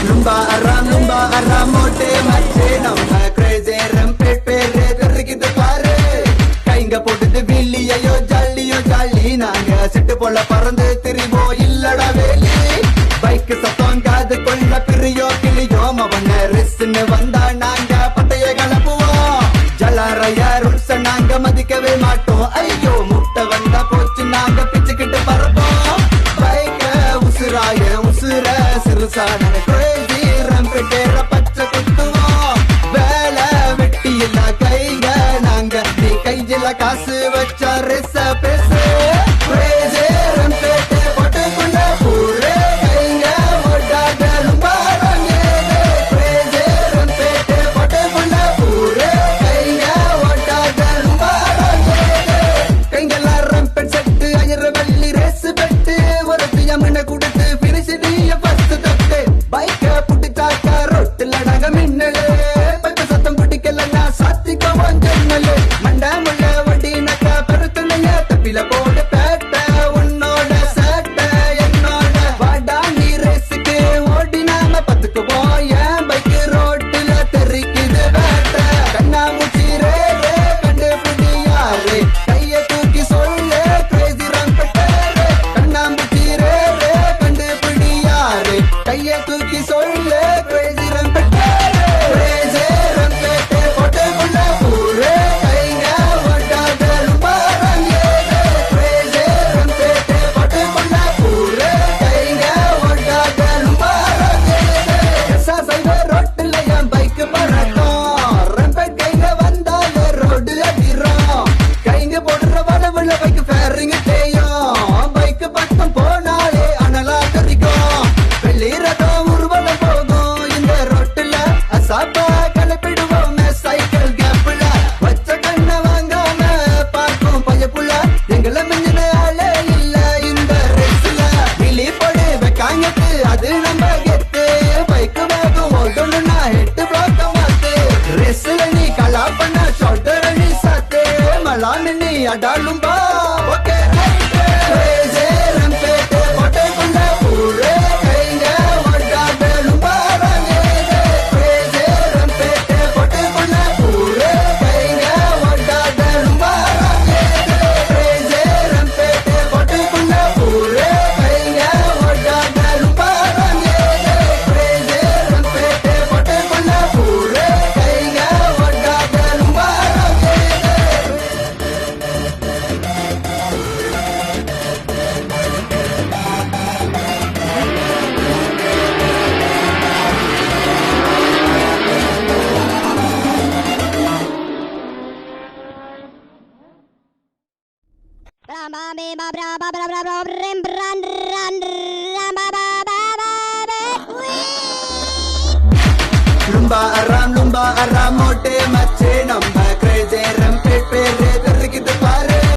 Lumba aram mote mache நம்ம crazy rampage பேரே தெரிக்குது பாரு கைங்க போட்டுட்டு வில்லியோ ஜாலி நாங்க சிட்டு போல பறந்து திரிவோம் இல்லடா வேலி பைக் சத்தம் காது கொள்ள பிரியோ கிளியோ மவன ரிஸ்ன்னு வந்தா நாங்க பட்டைய கலப்புவோம் ஜலாரையா ரூல்ஸ் நாங்க மதிக்கவே மாட்டோம் ஐயோ முட்டை வந்தா போச்சு நாங்க பிச்சுக்கிட்டு பறப்போம் பைக்க உசுர சிறுசான crazy rampage பேர பச்சை குத்துவோம் வேலை வெட்டி இல்ல கைங்க நாங்க நீ கையில காசு வச்சா ரிச பேசு crazy rampage போட்டுக்குள்ள பூரே கைங்க ஓட்டாடலும் பாருங்க crazy rampage போட்டுக்குள்ள பூரே கைங்க ஓட்டாடலும் பாருங்க கைங்கெல்லாம் rampage செட்டு அயர வள்ளி ரேஸ் பெட்டு ஒரு தியமன கொடுத்து finish நீய ஃபர்ஸ்ட் தட்டு பைக்க புடிச்சாக்கா ரொட்டுல நாங்க மின்னலே பைக்க சத்தம் பிடிக்கலன்னா சாத்திக்குவோம் ஜன்னலே மண்டா முள்ள வண்டினக்கா பெருத்துணைய தப்பில போடு பேட்ட உன்னோட சேட்ட என்னோட வாடா நீ ரேஸுக்கு ஓடி நாம பத்துக்குவோம் என் பைக்கு ரோட்டுல தெரிக்குது வேட்ட கண்ணாமூச்சி ரே கண்டுபிடி யாரு கைய தூக்கி சொல்லு crazy rampage கண்ணாமூச்சி ரே கண்டுபிடி யாரு கைய தூக்கி சொல்லு crazy rampage crazy rampage போட்டுக்குள்ள பூரே கைங்க ஓட்டாடலும் பாருங்க crazy rampage போட்டுக்குள்ள பூரே கைங்க ஓட்டாடலும் பாருங்க எஸ்ஆ சைவர் ரோட்டுல என் பைக் பறக்கும் rampage கைங்க வந்தாலே ரோடு அதிரும் கைங்க போடுற வளவுல பைக் ஃபேரிங் தேயும் பைக் பக்கம் போனாலே அனலா கறிக்கும் வெளிரதம் ஊர்வலம் போகும் இந்த ரோட்டுல அசாப்பா கலப்பிடுவோம் சைக்கிள் கேப்ல வச்ச கண்ண வாங்காம பார்க்கும் பையப்புள்ள எங்களை மிஞ்சின ஆளே இல்ல இந்த ரேஸ்ல விழி போடு வைக்காங்கட்டு அது நம்ம கெத்து பைக் வேகம் ஓடணும்னா ஹெட்டு பிளாக்க மாத்து ரேஸ்ல நீ கலா பண்ண ஷோல்டர் நீ சாத்து மலான்னு நீ அடாலும் பா ஓகே crazy rampage போட்டுக்குள்ள பூரே கைங்க ஓட்டாடலும் பாருங்க crazy rampage போட்டுக்குள்ள பூரே கைங்க ஓட்டாடலும் பாருங்க crazy rampage போட்டுக்குள்ள பூரே கைங்க ஓட்டாடலும் பாருங்க crazy rampage போட்டுக்குள்ள பூரே கைங்க ஓட்டாடலும் பாருங்க lumba aram mote mache நம்ம crazy rampage பேரே